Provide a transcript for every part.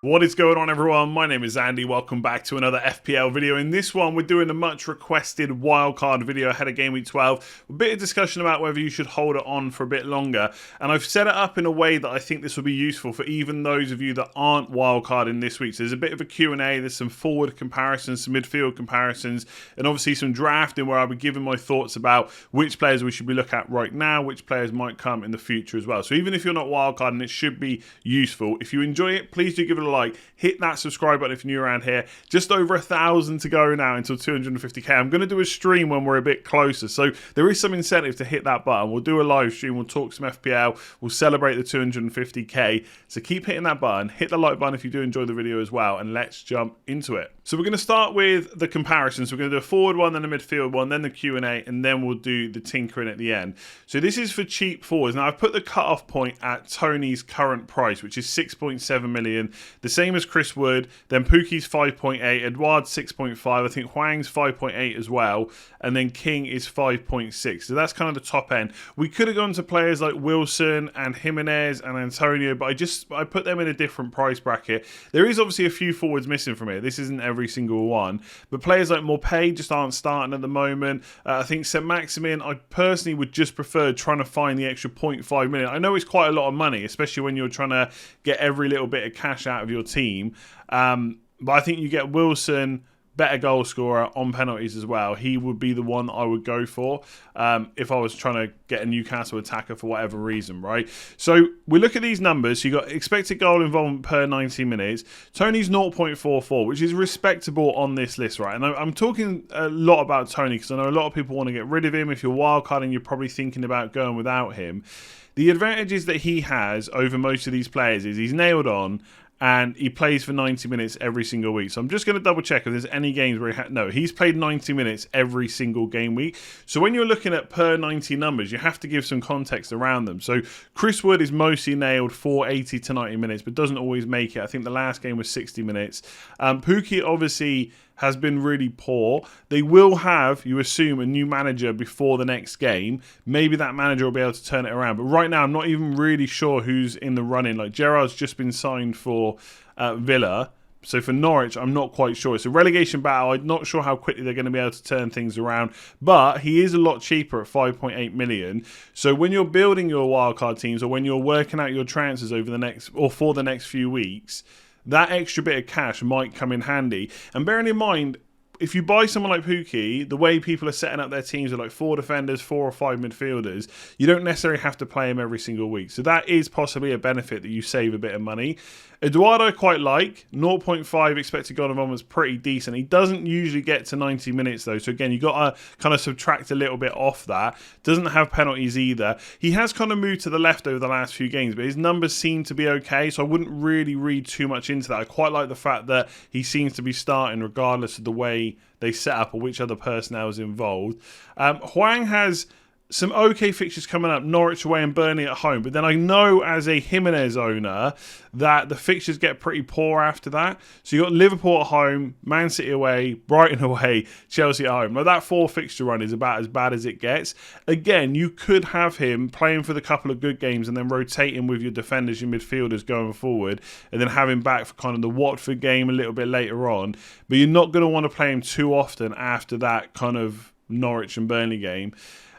What is going on, everyone? My name is Andy. Welcome back to another FPL video. In this one, we're doing a much requested wildcard video ahead of Game Week 12. A bit of discussion about whether you should hold it on for a bit longer. And I've set it up in a way that I think this will be useful for even those of you that aren't wildcarding this week. So there's a bit of a Q&A, there's some forward comparisons, some midfield comparisons, and obviously some drafting where I'll be giving my thoughts about which players we should be looking at right now, which players might come in the future as well. So even if you're not wildcarding, it should be useful. If you enjoy it, please do give it a like, hit that subscribe button if you're new around here. Just over 1,000 to go now until 250k. I'm going to do a stream when we're a bit closer, so there is some incentive to hit that button. We'll do a live stream, we'll talk some FPL, we'll celebrate the 250k, so keep hitting that button, hit the like button if you do enjoy the video as well, and let's jump into it. So we're going to start with the comparisons. We're going to do a forward one, then a midfield one, then the Q&A, and then we'll do the tinkering at the end. So this is for cheap forwards. Now I've put the cut-off point at Tony's current price, which is 6.7 million, the same as Chris Wood, then Pookie's 5.8, Edouard's 6.5, I think Hwang's 5.8 as well, and then King is 5.6. So that's kind of the top end. We could have gone to players like Wilson and Jimenez and Antonio, but I put them in a different price bracket. There is obviously a few forwards missing from here. This isn't every single one, but players like Morpay just aren't starting at the moment. I think St. Maximin, I personally would just prefer trying to find the extra 0.5 million. I know it's quite a lot of money, especially when you're trying to get every little bit of cash out of your team. But I think you get Wilson, better goal scorer on penalties as well. He would be the one I would go for if I was trying to get a Newcastle attacker for whatever reason, right? So we look at these numbers. So you got expected goal involvement per 90 minutes. Tony's 0.44, which is respectable on this list, right? And I'm talking a lot about Tony because I know a lot of people want to get rid of him. If you're wildcarding, you're probably thinking about going without him. The advantages that he has over most of these players is he's nailed on, and he plays for 90 minutes every single week. So I'm just going to double check if there's any games where he's played 90 minutes every single game week. So when you're looking at per 90 numbers, you have to give some context around them. So Chris Wood is mostly nailed for 80 to 90 minutes, but doesn't always make it. I think the last game was 60 minutes. Pookie obviously has been really poor. They will have, you assume, a new manager before the next game. Maybe that manager will be able to turn it around. But right now, I'm not even really sure who's in the running. Like, Gerrard's just been signed for Villa. So for Norwich, I'm not quite sure. It's a relegation battle. I'm not sure how quickly they're going to be able to turn things around. But he is a lot cheaper at 5.8 million. So when you're building your wildcard teams or when you're working out your transfers over the next or for the next few weeks, that extra bit of cash might come in handy. And bearing in mind, if you buy someone like Pookie, the way people are setting up their teams are like 4 defenders, 4 or 5 midfielders. You don't necessarily have to play him every single week. So that is possibly a benefit that you save a bit of money. Eduardo I quite like. 0.5 expected goal involvement is pretty decent. He doesn't usually get to 90 minutes though. So again, you've got to kind of subtract a little bit off that. Doesn't have penalties either. He has kind of moved to the left over the last few games, but his numbers seem to be okay. So I wouldn't really read too much into that. I quite like the fact that he seems to be starting regardless of the way they set up or which other personnel is involved. Hwang has some okay fixtures coming up, Norwich away and Burnley at home. But then I know as a Jimenez owner that the fixtures get pretty poor after that. So you've got Liverpool at home, Man City away, Brighton away, Chelsea at home. Now that 4 fixture run is about as bad as it gets. Again, you could have him playing for the couple of good games and then rotating with your defenders, your midfielders going forward, and then have him back for kind of the Watford game a little bit later on. But you're not going to want to play him too often after that kind of Norwich and Burnley game.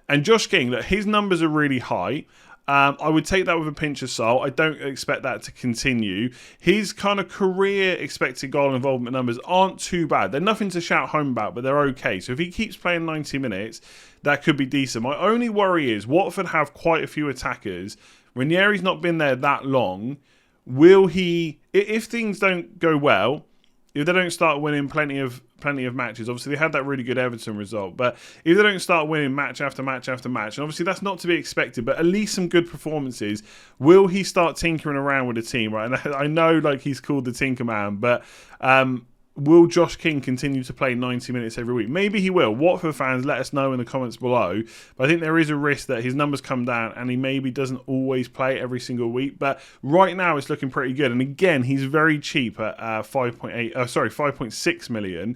And Josh King, look, his numbers are really high. I would take that with a pinch of salt. I don't expect that to continue. His kind of career expected goal involvement numbers aren't too bad. They're nothing to shout home about, but they're okay. So if he keeps playing 90 minutes, that could be decent. My only worry is Watford have quite a few attackers. Ranieri's not been there that long. Will he, if things don't go well, if they don't start winning plenty of matches, obviously they had that really good Everton result, but if they don't start winning match after match after match, and obviously that's not to be expected, but at least some good performances, will he start tinkering around with the team, right? And I know like he's called the Tinker Man, but will Josh King continue to play 90 minutes every week? Maybe he will. Watford fans, let us know in the comments below. But I think there is a risk that his numbers come down and he maybe doesn't always play every single week. But right now it's looking pretty good. And again, he's very cheap at 5.6 million.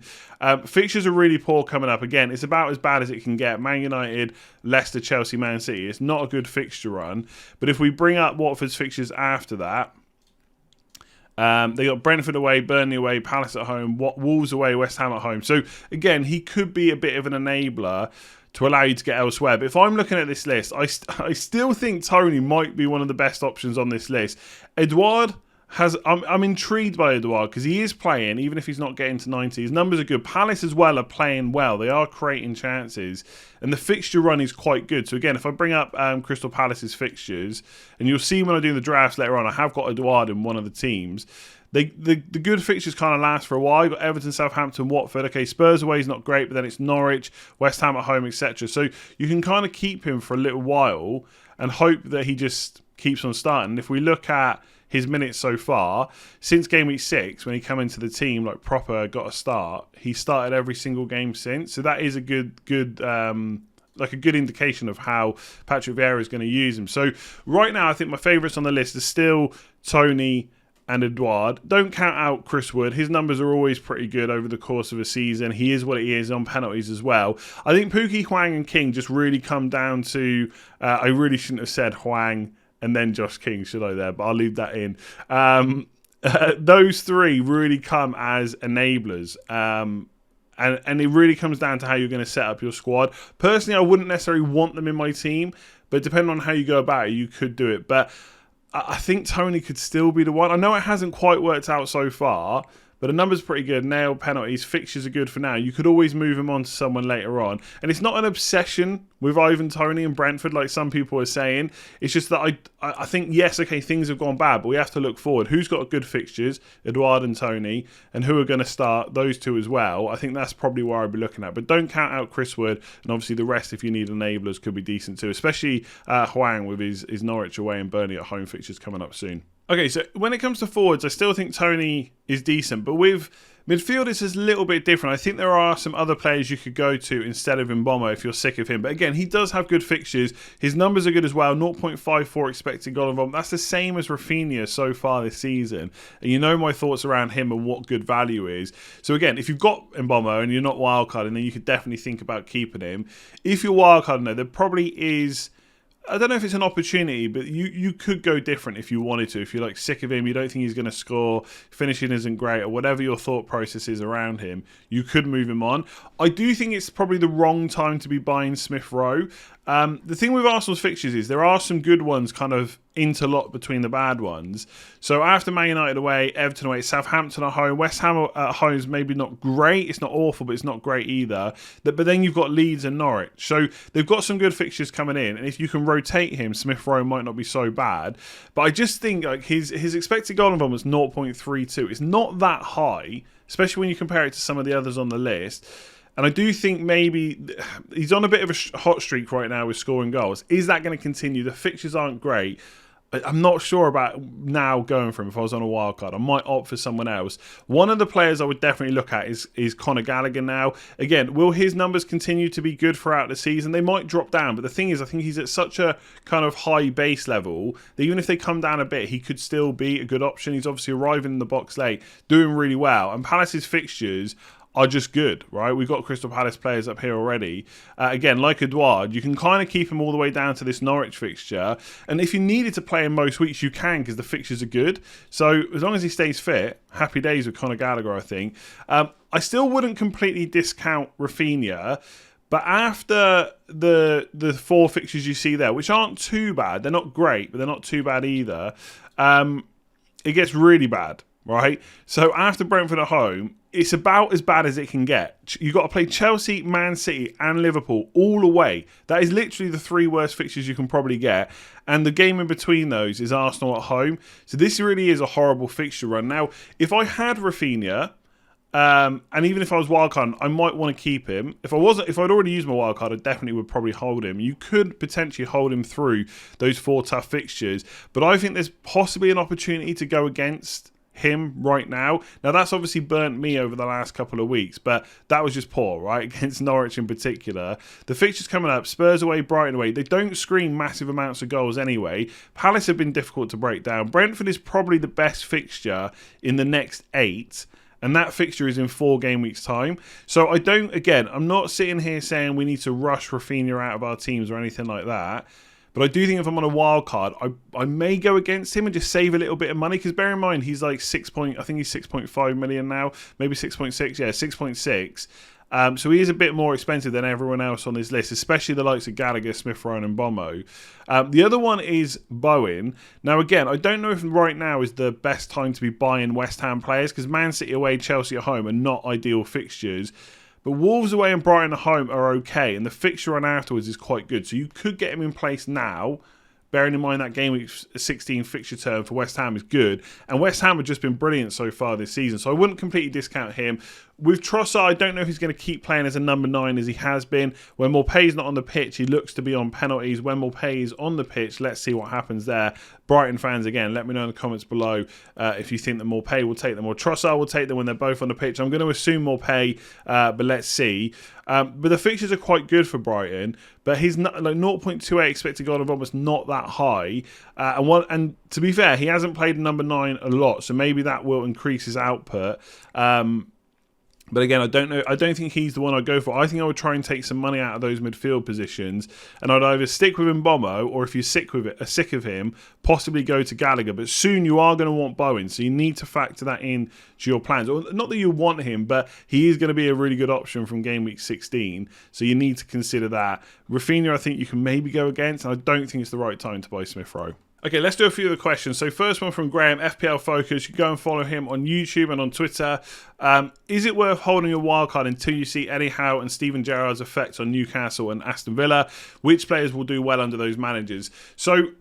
Fixtures are really poor coming up. Again, it's about as bad as it can get. Man United, Leicester, Chelsea, Man City. It's not a good fixture run. But if we bring up Watford's fixtures after that, They got Brentford away, Burnley away, Palace at home, Wolves away, West Ham at home. So again, he could be a bit of an enabler to allow you to get elsewhere. But if I'm looking at this list, I still think Tony might be one of the best options on this list. Edouard I'm intrigued by Edouard because he is playing, even if he's not getting to 90. His numbers are good. Palace as well are playing well. They are creating chances. And the fixture run is quite good. So again, if I bring up Crystal Palace's fixtures, and you'll see when I do the drafts later on, I have got Edouard in one of the teams. The good fixtures kind of last for a while. You've got Everton, Southampton, Watford. Okay, Spurs away is not great, but then it's Norwich, West Ham at home, etc. So you can kind of keep him for a little while and hope that he just keeps on starting. If we look at his minutes so far, since game week 6, when he came into the team, like proper got a start, he started every single game since. So that is a good indication of how Patrick Vieira is going to use him. So right now, I think my favourites on the list are still Tony and Edouard. Don't count out Chris Wood. His numbers are always pretty good over the course of a season. He is what he is on penalties as well. I think Pukki, Hwang and King just really come down to, I really shouldn't have said Hwang and then Josh King, should I there? But I'll leave that in. Those three really come as enablers. And it really comes down to how you're going to set up your squad. Personally, I wouldn't necessarily want them in my team, but depending on how you go about it, you could do it. But I think Tony could still be the one. I know it hasn't quite worked out so far, but the numbers are pretty good. Nail, penalties, fixtures are good for now. You could always move him on to someone later on. And it's not an obsession with Ivan Toney and Brentford like some people are saying. It's just that I think, yes, okay, things have gone bad, but we have to look forward. Who's got good fixtures? Edouard and Toney. And who are going to start? Those two as well. I think that's probably where I'd be looking at. But don't count out Chris Wood. And obviously the rest, if you need enablers, could be decent too. Especially Hwang with his Norwich away and Burnley at home fixtures coming up soon. Okay, so when it comes to forwards, I still think Tony is decent. But with midfielders, it's a little bit different. I think there are some other players you could go to instead of Mboma if you're sick of him. But again, he does have good fixtures. His numbers are good as well. 0.54 expected goal involvement. That's the same as Rafinha so far this season. And you know my thoughts around him and what good value is. So again, if you've got Mboma and you're not wildcarding, then you could definitely think about keeping him. If you're wildcarding, though, there probably is... I don't know if it's an opportunity, but you could go different if you wanted to. If you're like sick of him, you don't think he's going to score, finishing isn't great, or whatever your thought process is around him, you could move him on. I do think it's probably the wrong time to be buying Smith Rowe. The thing with Arsenal's fixtures is there are some good ones kind of interlocked between the bad ones. So after Man United away, Everton away, Southampton at home, West Ham at home is maybe not great. It's not awful, but it's not great either. But then you've got Leeds and Norwich. So they've got some good fixtures coming in. And if you can rotate him, Smith Rowe might not be so bad. But I just think like his expected goal involvement is 0.32. It's not that high, especially when you compare it to some of the others on the list. And I do think maybe he's on a bit of a hot streak right now with scoring goals. Is that going to continue? The fixtures aren't great. I'm not sure about now going for him if I was on a wild card. I might opt for someone else. One of the players I would definitely look at is Conor Gallagher now. Again, will his numbers continue to be good throughout the season? They might drop down, but the thing is, I think he's at such a kind of high base level that even if they come down a bit, he could still be a good option. He's obviously arriving in the box late, doing really well. And Palace's fixtures are just good, right? We've got Crystal Palace players up here already. Again, like Edouard, you can kind of keep him all the way down to this Norwich fixture. And if you needed to play him most weeks, you can because the fixtures are good. So as long as he stays fit, happy days with Conor Gallagher, I think. I still wouldn't completely discount Rafinha. But after the 4 fixtures you see there, which aren't too bad, they're not great, but they're not too bad either, it gets really bad, right? So after Brentford at home, it's about as bad as it can get. You've got to play Chelsea, Man City and Liverpool all away. That is literally the 3 worst fixtures you can probably get. And the game in between those is Arsenal at home. So this really is a horrible fixture run. Now, if I had Rafinha, and even if I was wildcard, I might want to keep him. If I'd already used my wildcard, I definitely would probably hold him. You could potentially hold him through those 4 tough fixtures. But I think there's possibly an opportunity to go against him right now. Now that's obviously burnt me over the last couple of weeks, but that was just poor, right? Against Norwich in particular. The fixtures coming up, Spurs away, Brighton away, they don't scream massive amounts of goals anyway. Palace have been difficult to break down. Brentford is probably the best fixture in the next 8. And that fixture is in 4 game weeks' time. So I'm not sitting here saying we need to rush Rafinha out of our teams or anything like that. But I do think if I'm on a wild card, I may go against him and just save a little bit of money, because bear in mind he's like I think he's 6.5 million now, maybe 6.6, yeah, 6.6. So he is a bit more expensive than everyone else on this list, especially the likes of Gallagher, Smith Rowe and Bomo. The other one is Bowen. Now, again, I don't know if right now is the best time to be buying West Ham players, because Man City away, Chelsea at home are not ideal fixtures. But Wolves away and Brighton at home are okay, and the fixture run afterwards is quite good. So you could get him in place now, bearing in mind that game week 16 fixture term for West Ham is good. And West Ham have just been brilliant so far this season, so I wouldn't completely discount him. With Trossard, I don't know if he's going to keep playing as a number 9 as he has been. When Maupay's not on the pitch, he looks to be on penalties. When Maupay is on the pitch, let's see what happens there. Brighton fans, again, let me know in the comments below if you think that Maupay will take them or Trossard will take them when they're both on the pitch. I'm going to assume Maupay, but let's see. But the fixtures are quite good for Brighton, but he's not, like 0.28 expected goal of almost not that high. And to be fair, he hasn't played number 9 a lot, so maybe that will increase his output. But again, I don't know. I don't think he's the one I'd go for. I think I would try and take some money out of those midfield positions, and I'd either stick with Mbommo, or if you're sick of him, possibly go to Gallagher. But soon you are going to want Bowen, so you need to factor that in to your plans. Or not that you want him, but he is going to be a really good option from game week 16, so you need to consider that. Rafinha, I think you can maybe go against, and I don't think it's the right time to buy Smith Rowe. Okay, let's do a few of the questions. So first one from Graham, FPL Focus. You can go and follow him on YouTube and on Twitter. Is it worth holding your wildcard until you see Eddie Howe and Steven Gerrard's effects on Newcastle and Aston Villa? Which players will do well under those managers? So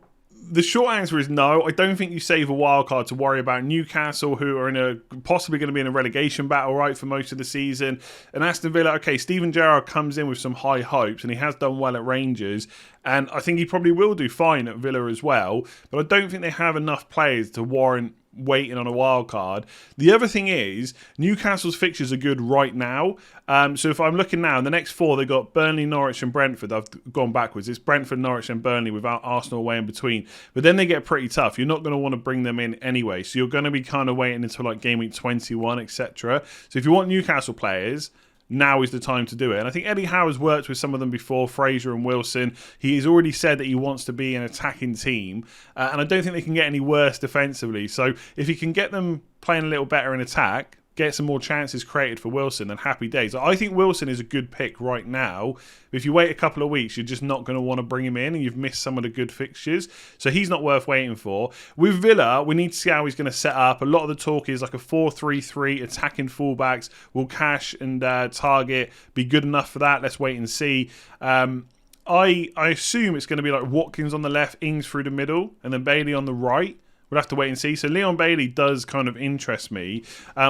the short answer is no. I don't think you save a wildcard to worry about Newcastle, who are possibly going to be in a relegation battle, right, for most of the season. And Aston Villa, okay, Steven Gerrard comes in with some high hopes, and he has done well at Rangers. And I think he probably will do fine at Villa as well. But I don't think they have enough players to warrant waiting on a wild card. The other thing is, Newcastle's fixtures are good right now. So if I'm looking now, in the next 4, they've got Burnley, Norwich and Brentford. I've gone backwards. It's Brentford, Norwich and Burnley without Arsenal away in between. But then they get pretty tough. You're not going to want to bring them in anyway. So you're going to be kind of waiting until like game week 21, etc. So if you want Newcastle players, now is the time to do it. And I think Eddie Howe has worked with some of them before, Fraser and Wilson. He's already said that he wants to be an attacking team. And I don't think they can get any worse defensively. So if you can get them playing a little better in attack, get some more chances created for Wilson, and happy days. I think Wilson is a good pick right now. If you wait a couple of weeks, you're just not going to want to bring him in, and you've missed some of the good fixtures. So he's not worth waiting for. With Villa, we need to see how he's going to set up. A lot of the talk is like a 4-3-3, attacking fullbacks. Will Cash and Target be good enough for that? Let's wait and see. I assume it's going to be like Watkins on the left, Ings through the middle, and then Bailey on the right. We'll have to wait and see. So Leon Bailey does kind of interest me.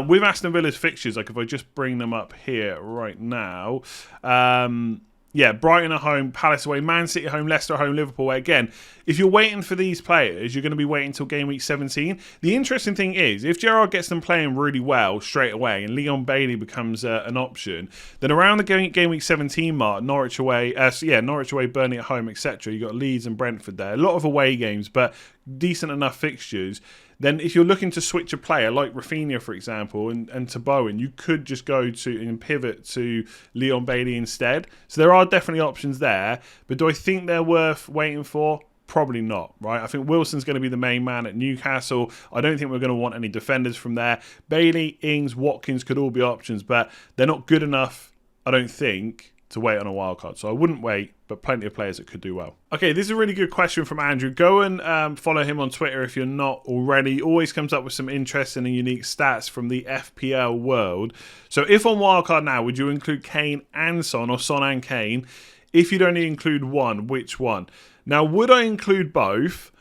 With Aston Villa's fixtures, like if I just bring them up here right now. Yeah, Brighton at home, Palace away, Man City at home, Leicester at home, Liverpool away. Again, if you're waiting for these players, you're going to be waiting until game week 17. The interesting thing is, if Gerrard gets them playing really well straight away and Leon Bailey becomes an option, then around the game week 17 mark, Norwich away, Burnley at home, etc. You've got Leeds and Brentford there. A lot of away games, but decent enough fixtures. Then if you're looking to switch a player like Rafinha, for example, and to Bowen, you could just go to and pivot to Leon Bailey instead. So there are definitely options there. But do I think they're worth waiting for? Probably not, right? I think Wilson's going to be the main man at Newcastle. I don't think we're going to want any defenders from there. Bailey, Ings, Watkins could all be options, but they're not good enough, I don't think, to wait on a wild card. So I wouldn't wait, but plenty of players that could do well. Okay, this is a really good question from Andrew. Go and follow him on Twitter if you're not already. Always comes up with some interesting and unique stats from the FPL world. So if on Wildcard Now, would you include Kane and Son, or Son and Kane? If you'd only include one, which one? Now, would I include both?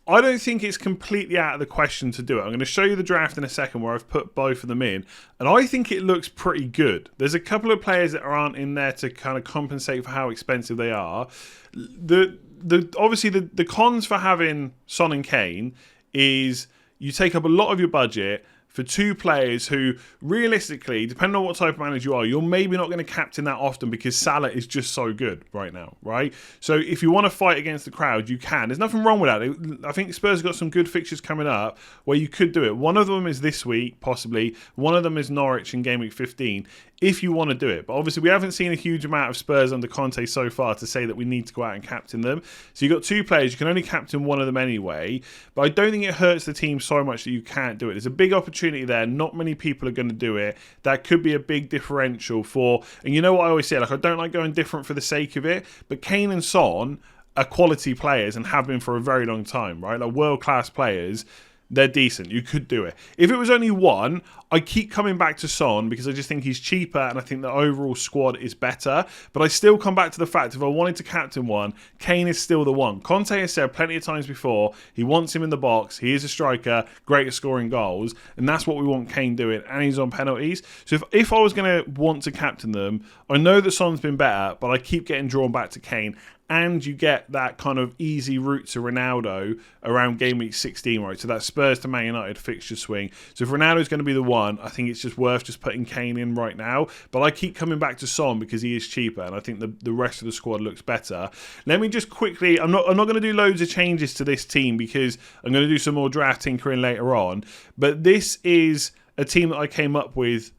I don't think it's completely out of the question to do it. I'm going to show you the draft in a second where I've put both of them in, and I think it looks pretty good. There's a couple of players that aren't in there to kind of compensate for how expensive they are. Obviously the cons for having Son and Kane is you take up a lot of your budget for two players who, realistically, depending on what type of manager you are, you're maybe not going to captain that often because Salah is just so good right now, right? So if you want to fight against the crowd, you can. There's nothing wrong with that. I think Spurs have got some good fixtures coming up where you could do it. One of them is this week, possibly. One of them is Norwich in Game Week 15, if you want to do it. But obviously, we haven't seen a huge amount of Spurs under Conte so far to say that we need to go out and captain them. So you've got two players. You can only captain one of them anyway. But I don't think it hurts the team so much that you can't do it. There's a big opportunity there. Not many people are going to do it. That could be a big differential for... And you know what I always say? Like, I don't like going different for the sake of it. But Kane and Son are quality players and have been for a very long time, right? Like, world-class players. They're decent. You could do it. If it was only one, I keep coming back to Son because I just think he's cheaper and I think the overall squad is better. But I still come back to the fact if I wanted to captain one, Kane is still the one. Conte has said plenty of times before he wants him in the box. He is a striker, great at scoring goals, and that's what we want Kane doing. And he's on penalties. So if I was going to want to captain them, I know that Son's been better, but I keep getting drawn back to Kane. And you get that kind of easy route to Ronaldo around Game Week 16, right? So that Spurs to Man United fixture swing. So if Ronaldo's going to be the one, I think it's just worth just putting Kane in right now. But I keep coming back to Son because he is cheaper, and I think the rest of the squad looks better. Let me just quickly... I'm not going to do loads of changes to this team because I'm going to do some more draft tinkering later on. But this is a team that I came up with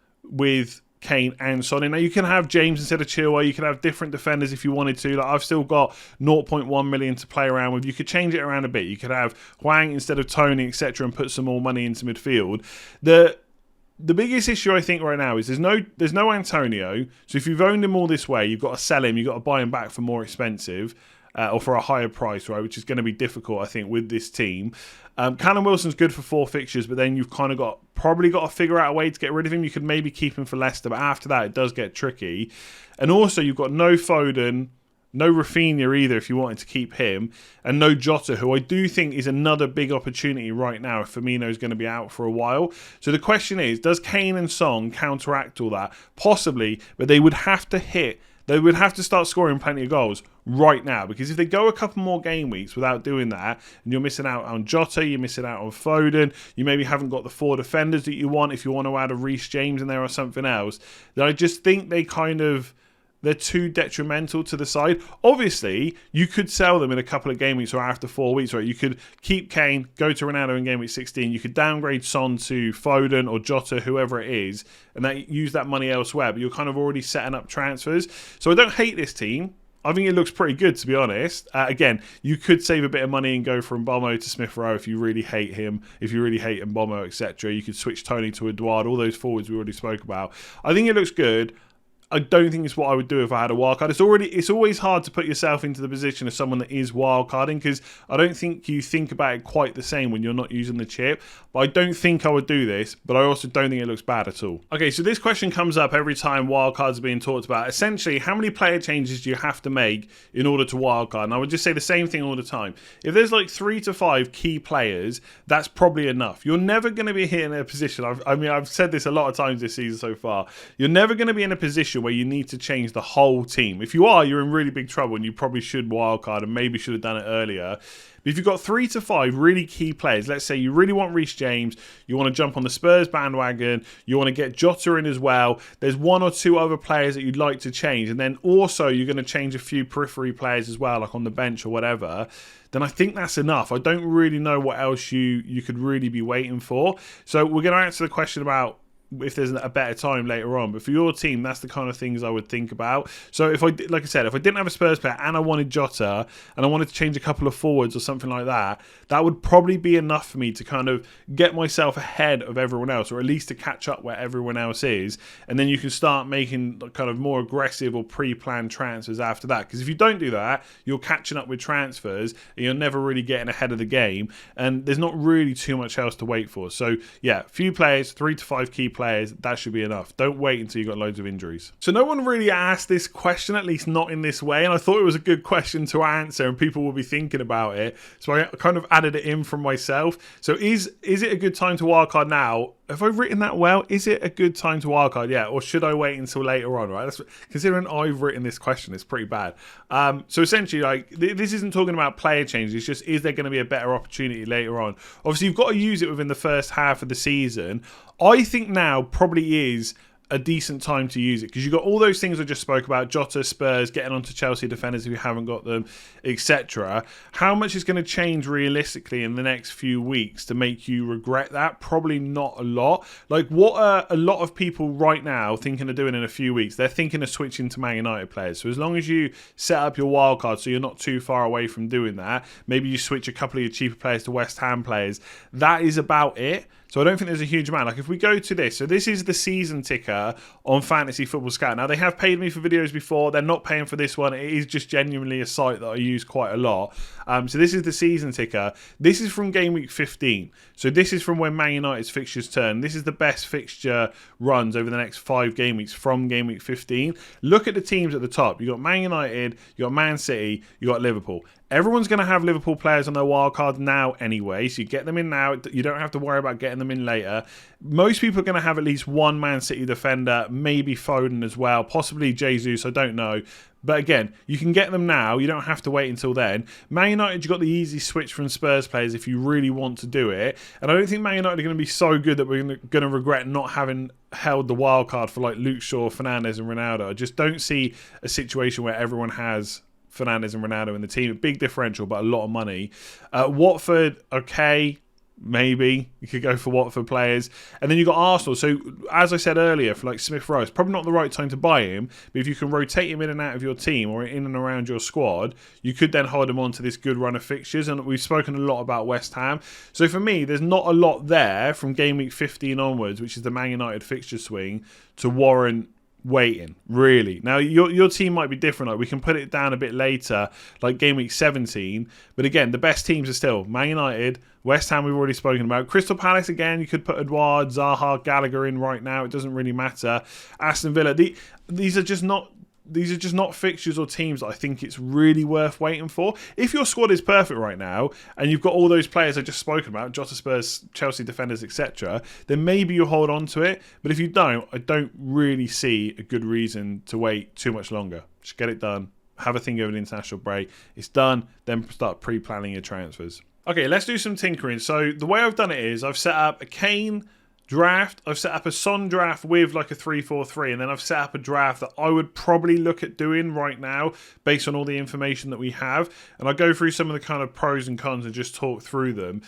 Kane and Son. Now you can have James instead of Chilwell. You can have different defenders if you wanted to. Like, I've still got 0.1 million to play around with. You could change it around a bit. You could have Hwang instead of Tony, etc., and put some more money into midfield. The biggest issue I think right now is there's no Antonio. So if you've owned him all this way, you've got to sell him. You've got to buy him back for more expensive. Or for a higher price, right, which is going to be difficult, I think, with this team. Callum Wilson's good for 4 fixtures, but then you've kind of probably got to figure out a way to get rid of him. You could maybe keep him for Leicester, but after that, it does get tricky. And also, you've got no Foden, no Rafinha either, if you wanted to keep him, and no Jota, who I do think is another big opportunity right now if Firmino's going to be out for a while. So the question is, does Kane and Son counteract all that? Possibly, but they would have to start scoring plenty of goals right now, because if they go a couple more game weeks without doing that, and you're missing out on Jota, you're missing out on Foden, you maybe haven't got the 4 defenders that you want if you want to add a Reece James in there or something else, then I just think they're too detrimental to the side. Obviously, you could sell them in a couple of game weeks or after 4 weeks, right? You could keep Kane, go to Ronaldo in game week 16. You could downgrade Son to Foden or Jota, whoever it is, and use that money elsewhere. But you're kind of already setting up transfers. So I don't hate this team. I think it looks pretty good, to be honest. Again, you could save a bit of money and go from Mbeumo to Smith Rowe if you really hate him, if you really hate Mbeumo, etc. You could switch Tony to Eduardo, all those forwards we already spoke about. I think it looks good. I don't think it's what I would do if I had a wildcard. It's always hard to put yourself into the position of someone that is wildcarding, because I don't think you think about it quite the same when you're not using the chip. But I don't think I would do this, but I also don't think it looks bad at all. Okay, so this question comes up every time wildcards are being talked about. Essentially, how many player changes do you have to make in order to wildcard? And I would just say the same thing all the time. If there's like 3 to 5 key players, that's probably enough. You're never going to be here in a position, I've said this a lot of times this season so far, you're never going to be in a position where you need to change the whole team. If you are, you're in really big trouble and you probably should wildcard and maybe should have done it earlier. But if you've got 3 to 5 really key players, let's say you really want Reece James, you want to jump on the Spurs bandwagon, you want to get Jota in as well, there's 1 or 2 other players that you'd like to change, and then also you're going to change a few periphery players as well, like on the bench or whatever, then I think that's enough. I don't really know what else you could really be waiting for. So we're going to answer the question about if there's a better time later on, but for your team, that's the kind of things I would think about. So if I didn't have a Spurs player and I wanted Jota and I wanted to change a couple of forwards or something like that, that would probably be enough for me to kind of get myself ahead of everyone else, or at least to catch up where everyone else is, and then you can start making kind of more aggressive or pre-planned transfers after that. Because if you don't do that, you're catching up with transfers and you're never really getting ahead of the game, and there's not really too much else to wait for. So yeah, few players, 3 to 5 key players, that should be enough. Don't wait until you've got loads of injuries. So no one really asked this question, at least not in this way, and I thought it was a good question to answer and people will be thinking about it, so I kind of added it in from myself. So is it a good time to wildcard now? have I written that well? Is it a good time to wildcard? Yeah, or should I wait until later on? Right. Considering I've written this question, it's pretty bad. So essentially, like this isn't talking about player changes. It's just, is there going to be a better opportunity later on? Obviously, you've got to use it within the first half of the season. I think now probably is a decent time to use it, because you've got all those things I just spoke about: Jota, Spurs, getting onto Chelsea defenders if you haven't got them, etc. How much is going to change realistically in the next few weeks to make you regret that? Probably not a lot. Like, what are a lot of people right now thinking of doing in a few weeks? They're thinking of switching to Man United players. So as long as you set up your wild card so you're not too far away from doing that, maybe you switch a couple of your cheaper players to West Ham players. That is about it. So I don't think there's a huge amount. Like, if we go to this, so this is the season ticker on Fantasy Football Scout. Now, they have paid me for videos before. They're not paying for this one. It is just genuinely a site that I use quite a lot. So this is the season ticker. This is from game week 15. So this is from when Man United's fixtures turn. This is the best fixture runs over the next 5 game weeks from game week 15. Look at the teams at the top. You've got Man United, you've got Man City, you've got Liverpool. Everyone's going to have Liverpool players on their wildcard now anyway, so you get them in now. You don't have to worry about getting them in later. Most people are going to have at least one Man City defender, maybe Foden as well, possibly Jesus, I don't know. But again, you can get them now. You don't have to wait until then. Man United, you've got the easy switch from Spurs players if you really want to do it. And I don't think Man United are going to be so good that we're going to regret not having held the wild card for like Luke Shaw, Fernandes and Ronaldo. I just don't see a situation where everyone has Fernandes and Ronaldo in the team. A big differential, but a lot of money. Watford, okay, maybe you could go for Watford players. And then you've got Arsenal. So as I said earlier, for like Smith Rowe, it's probably not the right time to buy him, but if you can rotate him in and out of your team or in and around your squad, you could then hold him on to this good run of fixtures. And we've spoken a lot about West Ham. So for me, there's not a lot there from game week 15 onwards, which is the Man United fixture swing, to warrant waiting, really. Now, your team might be different. Like, we can put it down a bit later, like game week 17. But again, the best teams are still Man United, West Ham, we've already spoken about. Crystal Palace, again, you could put Edouard, Zaha, Gallagher in right now. It doesn't really matter. Aston Villa, these are just not fixtures or teams that I think it's really worth waiting for. If your squad is perfect right now and you've got all those players I just spoken about, Jota, Spurs, Chelsea defenders, etc., then maybe you hold on to it. But if you don't, I don't really see a good reason to wait too much longer. Just get it done. Have a think over the international break. It's done. Then start pre-planning your transfers. Okay, let's do some tinkering. So the way I've done it is I've set up a Kane draft. I've set up a Son draft with like a 3-4-3, and then I've set up a draft that I would probably look at doing right now based on all the information that we have. And I'll go through some of the kind of pros and cons and just talk through them.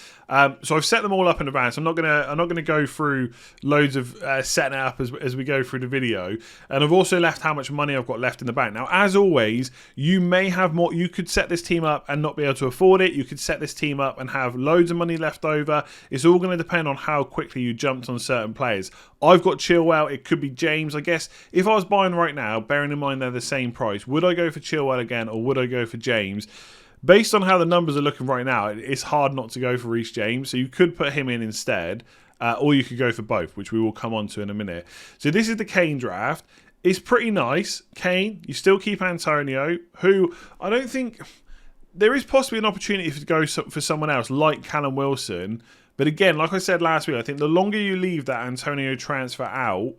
So I've set them all up in advance. I'm not gonna go through loads of setting it up as we go through the video. And I've also left how much money I've got left in the bank. Now, as always, you may have more. You could set this team up and not be able to afford it. You could set this team up and have loads of money left over. It's all going to depend on how quickly you jumped on certain players. I've got Chilwell. It could be James. I guess if I was buying right now, bearing in mind they're the same price, would I go for Chilwell again or would I go for James? Based on how the numbers are looking right now, it's hard not to go for Reece James. So you could put him in instead, or you could go for both, which we will come on to in a minute. So this is the Kane draft. It's pretty nice. Kane, you still keep Antonio, who I don't think... There is possibly an opportunity to go for someone else like Callum Wilson. But again, like I said last week, I think the longer you leave that Antonio transfer out,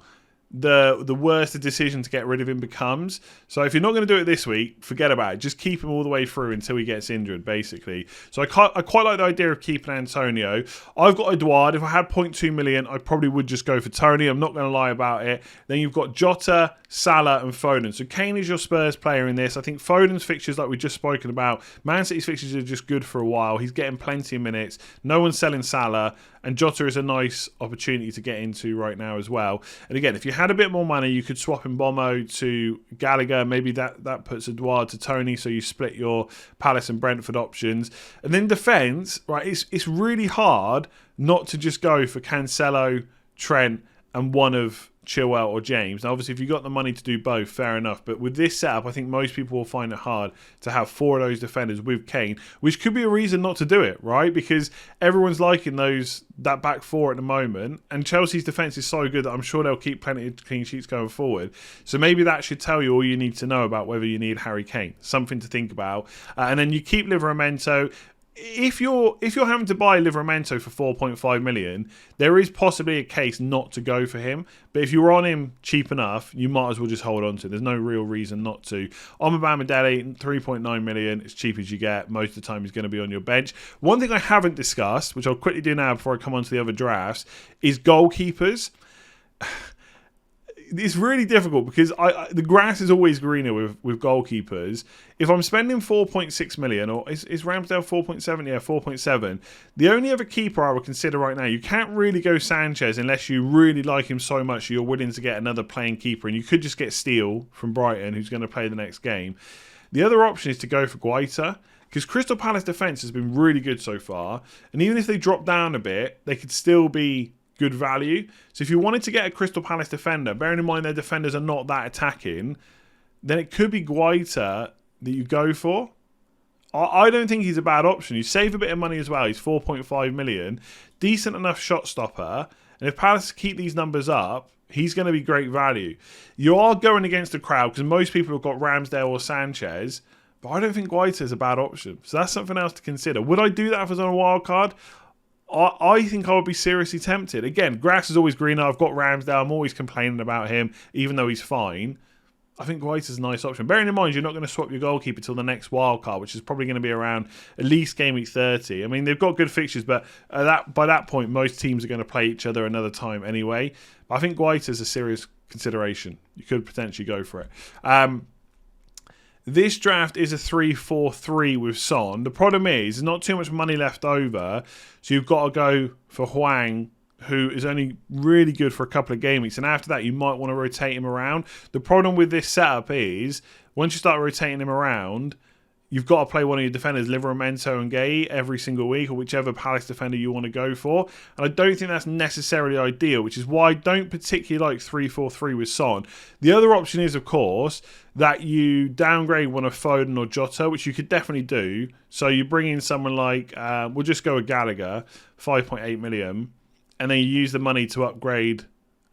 the worse the decision to get rid of him becomes. So if you're not going to do it this week, forget about it. Just keep him all the way through until he gets injured, basically. So I quite like the idea of keeping Antonio. I've got Edouard. If I had 0.2 million, I probably would just go for Tony. I'm not going to lie about it. Then you've got Jota, Salah and Foden. So Kane is your Spurs player in this. I think Foden's fixtures, like we've just spoken about, Man City's fixtures are just good for a while. He's getting plenty of minutes. No one's selling Salah. And Jota is a nice opportunity to get into right now as well. And again, if you had a bit more money, you could swap in Bomo to Gallagher. Maybe that puts Edouard to Tony, so you split your Palace and Brentford options. And then defence, right, it's really hard not to just go for Cancelo, Trent, and one of Chilwell or James. Now, obviously, if you've got the money to do both, fair enough. But with this setup, I think most people will find it hard to have 4 of those defenders with Kane, which could be a reason not to do it, right? Because everyone's liking that back 4 at the moment, and Chelsea's defence is so good that I'm sure they'll keep plenty of clean sheets going forward. So maybe that should tell you all you need to know about whether you need Harry Kane. Something to think about. And then you keep Livramento. if you're having to buy Livramento for 4.5 million, there is possibly a case not to go for him. But if you're on him cheap enough, you might as well just hold on to it. There's no real reason not to. Omobamidele, 3.9 million, as cheap as you get. Most of the time he's going to be on your bench. One thing I haven't discussed, which I'll quickly do now before I come on to the other drafts, is goalkeepers. It's really difficult because the grass is always greener with goalkeepers. If I'm spending 4.6 million, or is Ramsdale 4.7? Yeah, 4.7. The only other keeper I would consider right now, you can't really go Sanchez unless you really like him so much you're willing to get another playing keeper, and you could just get Steele from Brighton, who's going to play the next game. The other option is to go for Guaita, because Crystal Palace defence has been really good so far, and even if they drop down a bit, they could still be good value. So if you wanted to get a Crystal Palace defender, bearing in mind their defenders are not that attacking, then it could be Guaita that you go for. I don't think he's a bad option. You save a bit of money as well. He's 4.5 million. Decent enough shot stopper. And if Palace keep these numbers up, he's going to be great value. You are going against the crowd because most people have got Ramsdale or Sanchez, but I don't think Guaita is a bad option. So that's something else to consider. Would I do that if I was on a wild card? I think I would be seriously tempted. Again, grass is always greener. I've got Ramsdale. I'm always complaining about him, even though he's fine. I think Guaita's a nice option. Bearing in mind, you're not going to swap your goalkeeper till the next wild card, which is probably going to be around at least game week 30. I mean, they've got good fixtures, but by that point, most teams are going to play each other another time anyway. But I think Guaita's a serious consideration. You could potentially go for it. This draft is a 3-4-3 with Son. The problem is there's not too much money left over, so you've got to go for Hwang, who is only really good for a couple of game weeks, and after that you might want to rotate him around. The problem with this setup is once you start rotating him around, you've got to play one of your defenders, Livramento and Gay, every single week, or whichever Palace defender you want to go for. And I don't think that's necessarily ideal, which is why I don't particularly like 3-4-3 with Son. The other option is, of course, that you downgrade one of Foden or Jota, which you could definitely do. So you bring in someone like, we'll just go with Gallagher, 5.8 million, and then you use the money to upgrade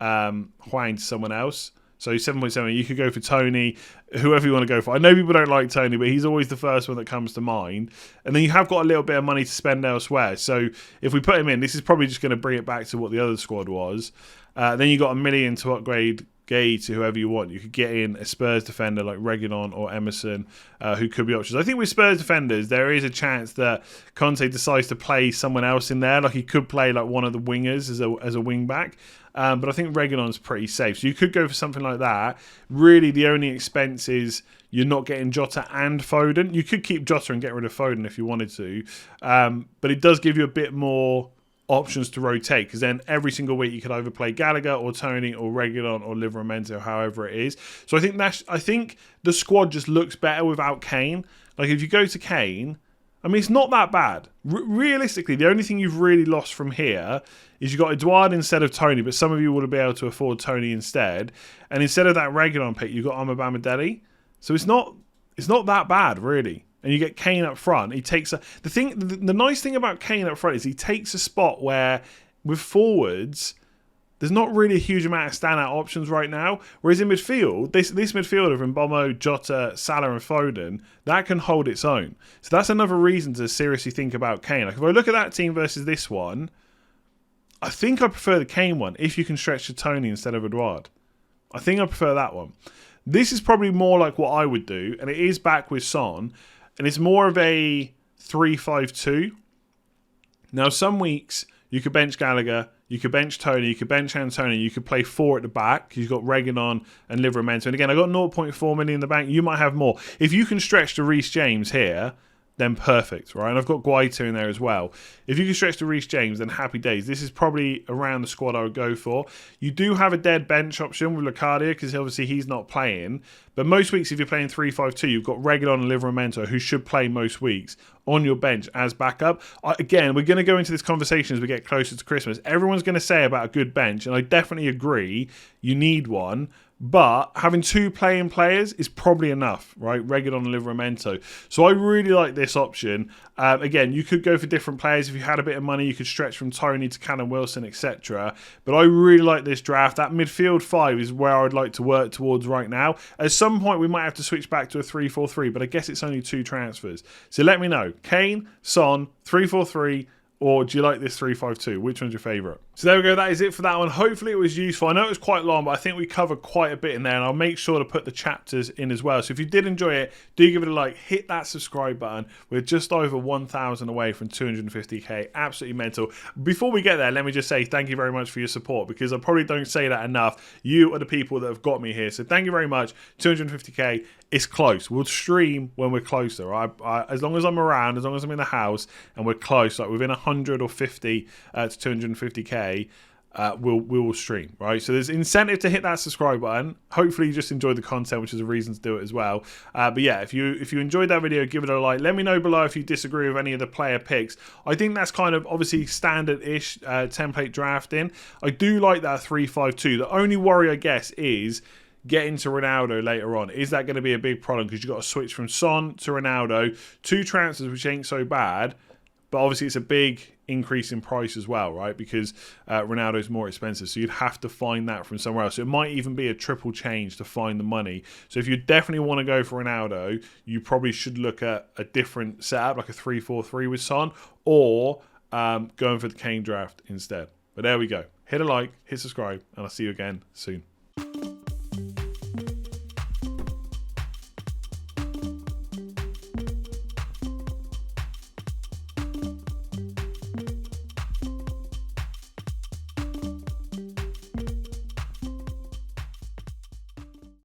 Hwang to someone else. So 7.7, you could go for Tony, whoever you want to go for. I know people don't like Tony, but he's always the first one that comes to mind. And then you have got a little bit of money to spend elsewhere. So if we put him in, this is probably just going to bring it back to what the other squad was. Then you got $1 million to upgrade Gay to whoever you want. You could get in a Spurs defender like Reguilon or Emerson, who could be options. I think with Spurs defenders, there is a chance that Conte decides to play someone else in there. Like he could play like one of the wingers as a wing back. But I think Reguilon's pretty safe. So you could go for something like that. Really, the only expense is you're not getting Jota and Foden. You could keep Jota and get rid of Foden if you wanted to. But it does give you a bit more options to rotate, because then every single week you could either play Gallagher or Tony or Reguilon or Livramento, however it is. So I think the squad just looks better without Kane. Like if you go to Kane, I mean, it's not that bad. Realistically, the only thing you've really lost from here is you got Edouard instead of Tony, but some of you would be able to afford Tony instead. And instead of that Reguilon pick, you got Omobamidele. So it's not that bad, really. And you get Kane up front. He takes the nice thing about Kane up front is he takes a spot where with forwards there's not really a huge amount of standout options right now. Whereas in midfield, this midfielder from Bomo, Jota, Salah and Foden, that can hold its own. So that's another reason to seriously think about Kane. Like if I look at that team versus this one, I think I prefer the Kane one if you can stretch to Tony instead of Edouard. I think I prefer that one. This is probably more like what I would do, and it is back with Son, and it's more of a 3-5-2. Now, some weeks you could bench Gallagher, you could bench Tony, you could bench Antonio, you could play 4 at the back. You've got Reguilon and Livramento. And again, I got 0.4 million in the bank. You might have more. If you can stretch to Reece James here, then perfect, right? And I've got Guaita in there as well. If you can stretch to Reece James, then happy days. This is probably around the squad I would go for. You do have a dead bench option with Locadia, because obviously he's not playing. But most weeks, if you're playing 3-5-2, you've got Reguilon and Livramento, who should play most weeks, on your bench as backup. Again, we're going to go into this conversation as we get closer to Christmas. Everyone's going to say about a good bench, and I definitely agree you need one. but having 2 playing players is probably enough, right? Reguilon and Livramento. So I really like this option. Again, you could go for different players. If you had a bit of money, you could stretch from Tony to Callum Wilson, etc. But I really like this draft. That midfield 5 is where I'd like to work towards right now. At some point, we might have to switch back to a 3-4-3, but I guess it's only 2 transfers. So let me know. Kane, Son, 3-4-3, or do you like this 3-5-2? Which one's your favourite? So there we go. That is it for that one. Hopefully it was useful. I know it was quite long, but I think we covered quite a bit in there, and I'll make sure to put the chapters in as well. So if you did enjoy it, do give it a like. Hit that subscribe button. We're just over 1,000 away from 250k. Absolutely mental. Before we get there, let me just say thank you very much for your support, because I probably don't say that enough. You are the people that have got me here. So thank you very much. 250k. It's close. We'll stream when we're closer. Right? As long as I'm around, as long as I'm in the house and we're close, like within 100 or 50 to 250k, we will stream, right? So there's incentive to hit that subscribe button. Hopefully you just enjoyed the content, which is a reason to do it as well. But yeah, if you enjoyed that video, give it a like. Let me know below if you disagree with any of the player picks. I think that's kind of obviously standard-ish template drafting. I do like that 3-5-2. The only worry, I guess, is getting to Ronaldo later on. Is that going to be a big problem? Because you've got to switch from Son to Ronaldo. 2 transfers, which ain't so bad. But obviously it's a big increase in price as well, right? Because Ronaldo is more expensive. So you'd have to find that from somewhere else. So it might even be a triple change to find the money. So if you definitely want to go for Ronaldo, you probably should look at a different setup, like a 3-4-3 with Son, or going for the Kane draft instead. But there we go. Hit a like, hit subscribe, and I'll see you again soon.